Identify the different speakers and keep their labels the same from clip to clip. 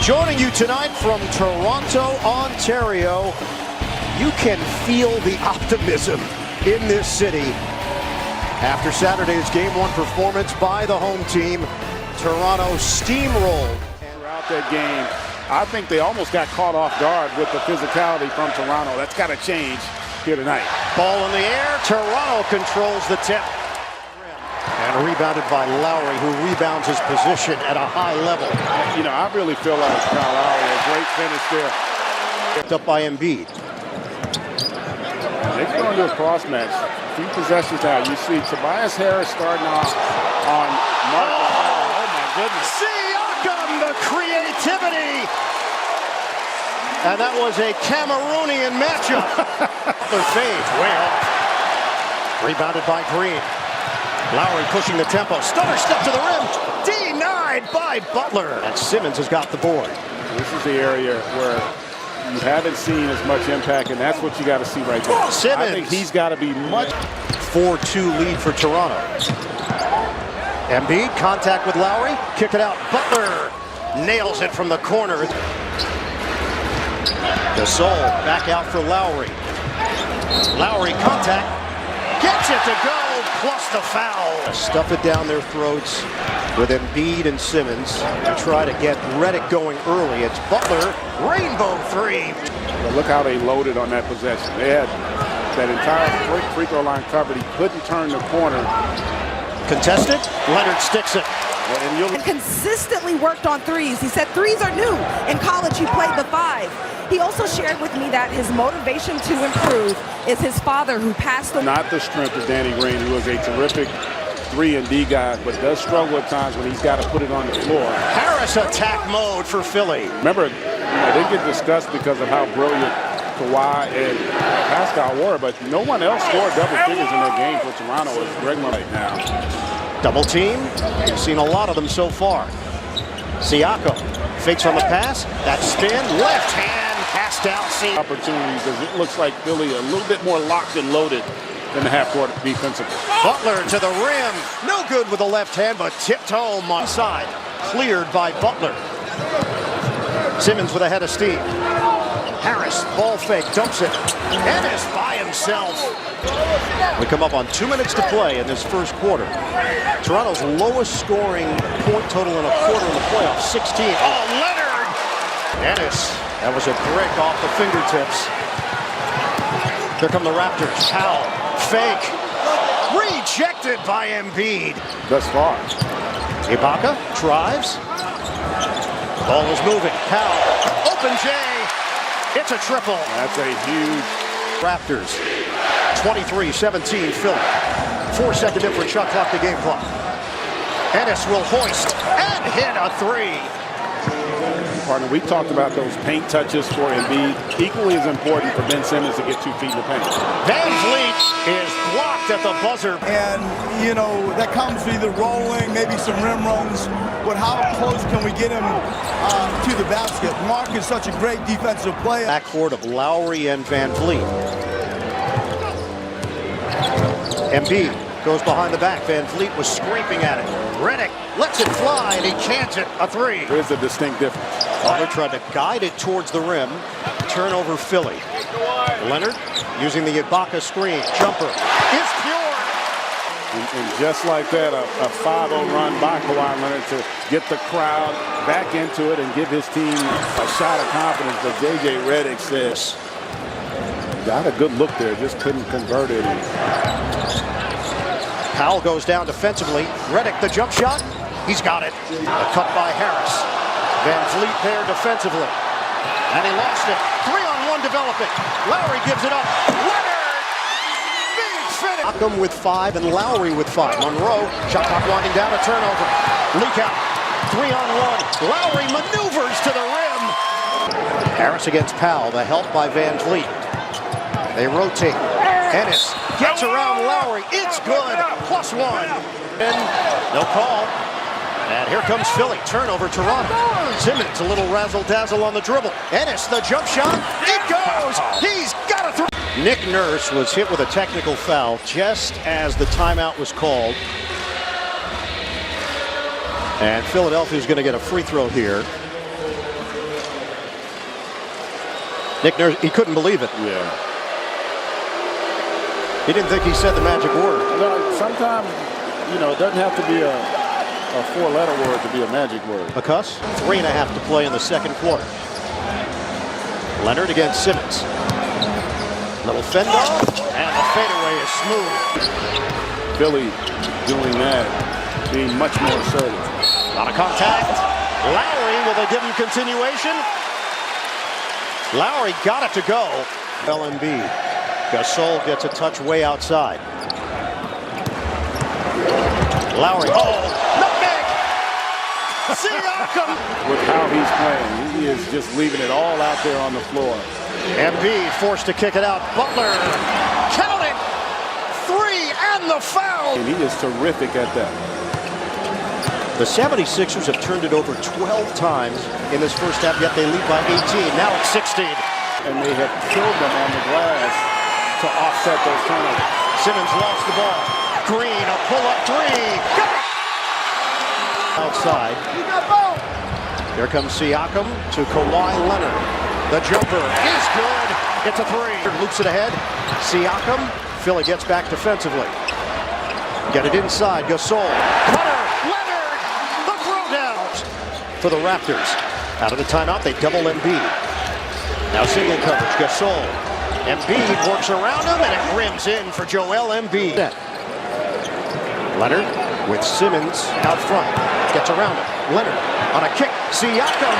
Speaker 1: Joining you tonight from Toronto, Ontario, you can feel the optimism in this city after Saturday's Game 1 performance by the home team. Toronto steamrolled.
Speaker 2: Throughout that game, I think they almost got caught off guard with the physicality from Toronto. That's got to change here tonight.
Speaker 1: Ball in the air. Toronto controls the tip. And rebounded by Lowry, who rebounds his position at a high level.
Speaker 2: You know, I really feel like Kyle Lowry, a great finish there.
Speaker 1: Picked up by Embiid.
Speaker 2: They're going to do a cross match. 3 possessions now. You see Tobias Harris starting off on Marcus. Oh my goodness.
Speaker 1: Siakam, the creativity. And that was a Cameroonian matchup. The fade, way off. Rebounded by Green. Lowry pushing the tempo. Stutter step to the rim. Denied by Butler. And Simmons has got the board.
Speaker 2: This is the area where you haven't seen as much impact, and that's what you got to see right there.
Speaker 1: Simmons.
Speaker 2: I think he's got to be much.
Speaker 1: 4-2 lead for Toronto. Embiid, contact with Lowry. Kick it out. Butler nails it from the corner. Gasol back out for Lowry. Lowry contact. Gets it to go, plus the foul. Stuff it down their throats with Embiid and Simmons to try to get Redick going early. It's Butler, rainbow 3.
Speaker 2: But look how they loaded on that possession. They had that entire free throw line covered. He couldn't turn the corner.
Speaker 1: Contested, Leonard sticks it.
Speaker 3: And consistently worked on threes. He said threes are new. In college, he played the 5. He also shared with me that his motivation to improve is his father, who passed away.
Speaker 2: Not the strength of Danny Green, who is a terrific 3-and-D guy, but does struggle at times when he's got to put it on the floor.
Speaker 1: Harris attack mode for Philly.
Speaker 2: Remember, they get discussed because of how brilliant Kawhi and Pascal were, but no one else scored double figures in their game for Toronto as Greg right now.
Speaker 1: Double team. We've seen a lot of them so far. Siakam fakes on the pass. That spin, left hand, cast out.
Speaker 2: Opportunities as it looks like Philly a little bit more locked and loaded than the half-court defensively.
Speaker 1: Butler to the rim. No good with the left hand, but tipped home on side. Cleared by Butler. Simmons with a head of steam. Harris, ball fake, dumps it. Ennis by himself. We come up on 2 minutes to play in this first quarter. Toronto's lowest scoring point total in a quarter in the playoffs, 16. Oh, Leonard! Ennis, that was a brick off the fingertips. Here come the Raptors. Powell, fake. Rejected by Embiid.
Speaker 2: Thus far.
Speaker 1: Ibaka drives. Ball is moving. Powell, open J. It's a triple.
Speaker 2: That's a huge.
Speaker 1: Raptors, 23-17 Philly. 4-second difference, shot clock to game clock. Ennis will hoist and hit a 3.
Speaker 2: Partner, we talked about those paint touches for Embiid. Equally as important for Ben Simmons to get 2 feet in the paint.
Speaker 1: Van Vliet is blocked at the buzzer.
Speaker 4: And, you know, that comes with either rolling, maybe some rim runs, but how close can we get him to the basket? Mark is such a great defensive player.
Speaker 1: Backcourt of Lowry and Van Vliet. Embiid goes behind the back. Van Vliet was scraping at it. Redick lets it fly, and he cans it a 3.
Speaker 2: There's a distinct difference.
Speaker 1: Butler tried to guide it towards the rim. Turnover Philly. Leonard using the Ibaka screen. Jumper is pure.
Speaker 2: And just like that, a 5-0 run by Kawhi Leonard to get the crowd back into it and give his team a shot of confidence. But J.J. Redick says, got a good look there, just couldn't convert it.
Speaker 1: Powell goes down defensively. Redick, the jump shot. He's got it. A cut by Harris. Van Vliet there defensively. And he lost it. 3-on-1 development. Lowry gives it up. Leonard! Big finish. Siakam with 5 and Lowry with 5. Monroe, shot clock winding down, a turnover. Leak out. 3-on-1. Lowry maneuvers to the rim. Harris against Powell. The help by Van Vliet. They rotate. Ennis gets around Lowry. It's good. +1. And no call. And here comes Philly. Turnover, Toronto. Simmons, a little razzle-dazzle on the dribble. Ennis, the jump shot. It goes. He's got a 3. Nick Nurse was hit with a technical foul just as the timeout was called. And Philadelphia is going to get a free throw here. Nick Nurse, he couldn't believe it.
Speaker 2: Yeah.
Speaker 1: He didn't think he said the magic word.
Speaker 2: No, sometimes, you know, it doesn't have to be a four-letter word to be a magic word.
Speaker 1: Because 3.5 to play in the second quarter. Leonard against Simmons. Little fend off, and the fadeaway is smooth.
Speaker 2: Philly doing that, being much more assertive.
Speaker 1: A lot of contact. Lowry, will they give him continuation? Lowry got it to go. LMB. Gasol gets a touch way outside. Lowry, nutmeg! Siakam!
Speaker 2: With how he's playing, he is just leaving it all out there on the floor.
Speaker 1: Embiid forced to kick it out. Butler, count it! 3 and the foul!
Speaker 2: And he is terrific at that.
Speaker 1: The 76ers have turned it over 12 times in this first half, yet they lead by 18. Now it's 16.
Speaker 2: And they have killed them on the glass to offset those turnovers.
Speaker 1: Simmons lost the ball. Green, a pull-up three. Got it! Outside. Here comes Siakam to Kawhi Leonard. The jumper is good. It's a three. Loops it ahead. Siakam. Philly gets back defensively. Get it inside. Gasol. Cutter. Leonard. The throwdown for the Raptors. Out of the timeout, they double Embiid. Now single coverage. Gasol. Embiid works around him, and it rims in for Joel Embiid. Leonard with Simmons out front. Gets around him. Leonard on a kick. Siakam.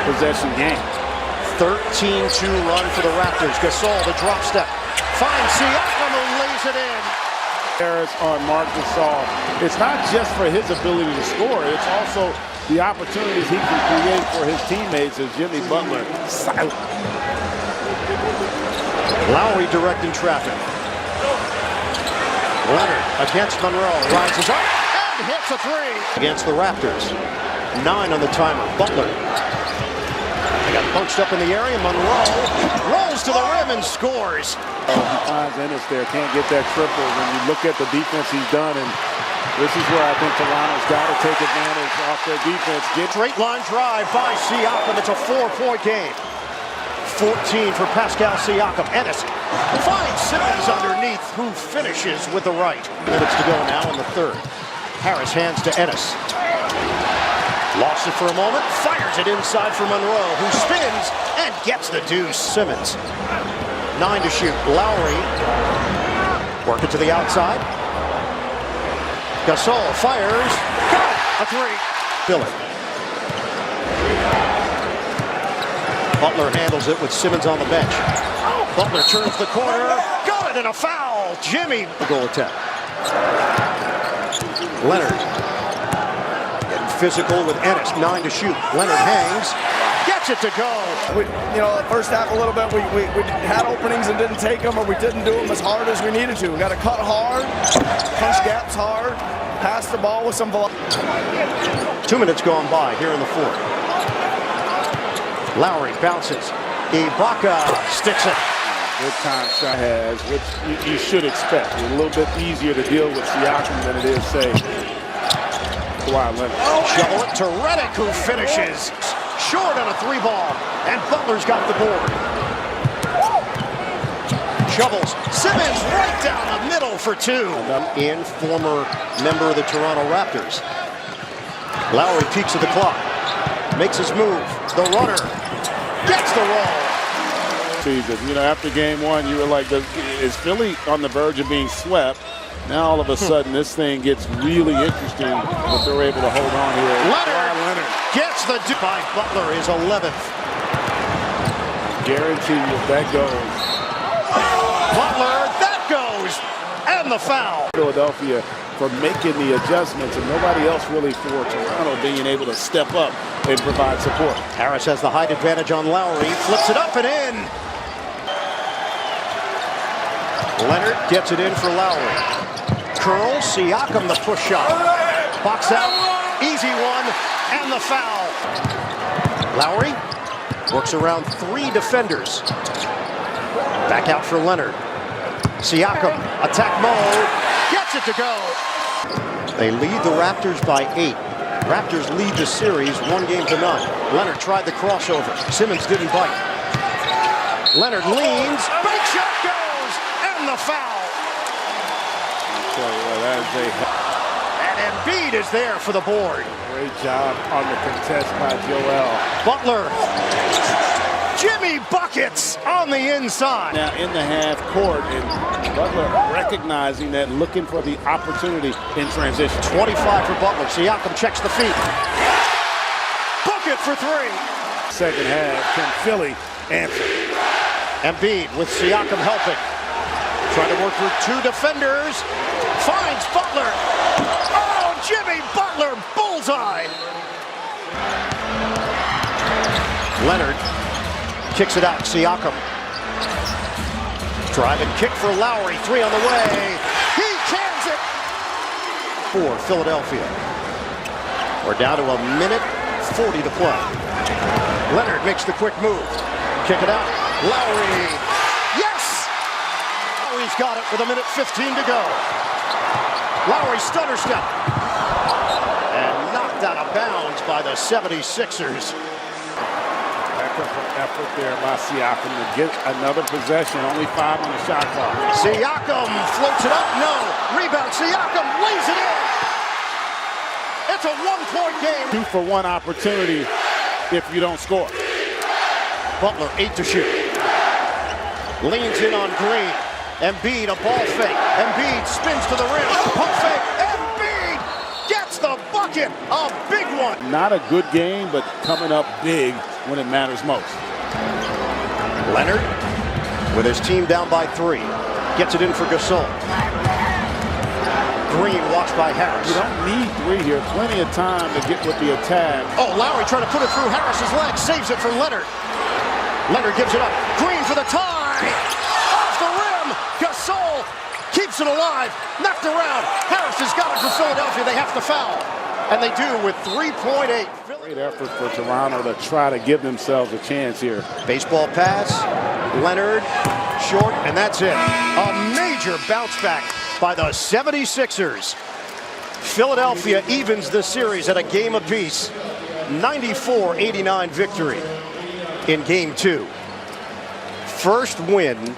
Speaker 2: Possession game.
Speaker 1: 13-2 run for the Raptors. Gasol, the drop step. Finds Siakam, who lays it in.
Speaker 2: Harris on Marc Gasol. It's not just for his ability to score. It's also the opportunities he can create for his teammates as Jimmy Butler silent.
Speaker 1: Lowry directing traffic. Leonard against Monroe. Rises up and hits a three. Against the Raptors. 9 on the timer. Butler. They got bunched up in the area. Monroe rolls to the rim and scores.
Speaker 2: He finds Ennis there. Can't get that triple. When you look at the defense he's done, and this is where I think Toronto's got to take advantage off their defense.
Speaker 1: Straight line drive by Siakam. It's a 4-point game. 14 for Pascal Siakam. Ennis finds Simmons underneath, who finishes with the right. Minutes to go now in the third. Harris hands to Ennis. Lost it for a moment. Fires it inside for Monroe, who spins and gets the deuce. Simmons. 9 to shoot. Lowry. Work it to the outside. Gasol fires. Got it. A three. Philly. Butler handles it with Simmons on the bench. Butler turns the corner. Got it, and a foul. Jimmy. The goal attempt. Leonard. Getting physical with Ennis. 9 to shoot. Leonard hangs. Gets it to go.
Speaker 4: The first half a little bit, we had openings and didn't take them, or we didn't do them as hard as we needed to. We got to cut hard, punch gaps hard, pass the ball with some velocity.
Speaker 1: 2 minutes gone by here in the fourth. Lowry bounces. Ibaka sticks it.
Speaker 2: Good time shot has, which you should expect. It's a little bit easier to deal with Siakam than it is, say, Kawhi Leonard.
Speaker 1: Shovel it to Redick, who finishes short on a 3-ball, and Butler's got the board. Shovels. Simmons right down the middle for 2. In former member of the Toronto Raptors. Lowry peeks at the clock. Makes his move. The runner gets the roll.
Speaker 2: Season. After game 1, you were like, is Philly on the verge of being swept? Now all of a sudden this thing gets really interesting, but they're able to hold on here.
Speaker 1: Leonard gets the by Butler, is 11th.
Speaker 2: Guarantee you that goes.
Speaker 1: Butler, that goes, and the foul.
Speaker 2: Philadelphia for making the adjustments, and nobody else really for Toronto being able to step up and provide support.
Speaker 1: Harris has the height advantage on Lowry, flips it up and in. Leonard gets it in for Lowry. Curl, Siakam the push shot. Box out, easy one, and the foul. Lowry works around 3 defenders. Back out for Leonard. Siakam, attack mode, gets it to go. They lead the Raptors by 8. Raptors lead the series 1-0. Leonard tried the crossover. Simmons didn't bite. Leonard leans, big shot goes, and the foul. And Embiid is there for the board.
Speaker 2: Great job on the contest by Joel.
Speaker 1: Butler. Jimmy buckets on the inside.
Speaker 2: Now in the half court, and Butler recognizing that, looking for the opportunity in transition.
Speaker 1: 25 for Butler. Siakam checks the feet. Bucket for 3.
Speaker 2: Second half, can Philly answer?
Speaker 1: Embiid with Siakam helping. Trying to work through 2 defenders. Finds Butler. Oh, Jimmy Butler, bullseye. Leonard kicks it out. Siakam. Drive and kick for Lowry. 3 on the way. He cans it. For Philadelphia. We're down to 1:40 to play. Leonard makes the quick move. Kick it out. Lowry. Yes! Lowry's got it with 1:15 to go. Lowry stutter step. And knocked out of bounds by the 76ers.
Speaker 2: Effort there by Siakam to get another possession. Only 5 on the shot clock.
Speaker 1: Siakam floats it up. No. Rebound. Siakam lays it in. It's a 1-point game.
Speaker 2: 2-for-1 opportunity if you don't score.
Speaker 1: Butler 8 to shoot. Leans in on Green. Embiid a ball fake. Embiid spins to the rim. Pump fake. Embiid gets the bucket. A big one.
Speaker 2: Not a good game, but coming up big when it matters most.
Speaker 1: Leonard with his team down by 3. Gets it in for Gasol. Green watched by Harris.
Speaker 2: You don't need 3 here. Plenty of time to get with the attack.
Speaker 1: Oh, Lowry trying to put it through Harris's legs. Saves it for Leonard. Leonard gives it up. Green for the tie. Off the rim. Gasol keeps it alive. Knocked around. Harris has got it for Philadelphia. They have to foul. And they do with 3.8.
Speaker 2: Great effort for Toronto to try to give themselves a chance here.
Speaker 1: Baseball pass. Leonard short, and that's it. A major bounce back by the 76ers. Philadelphia evens the series at a game apiece. 94-89 victory in Game 2. First win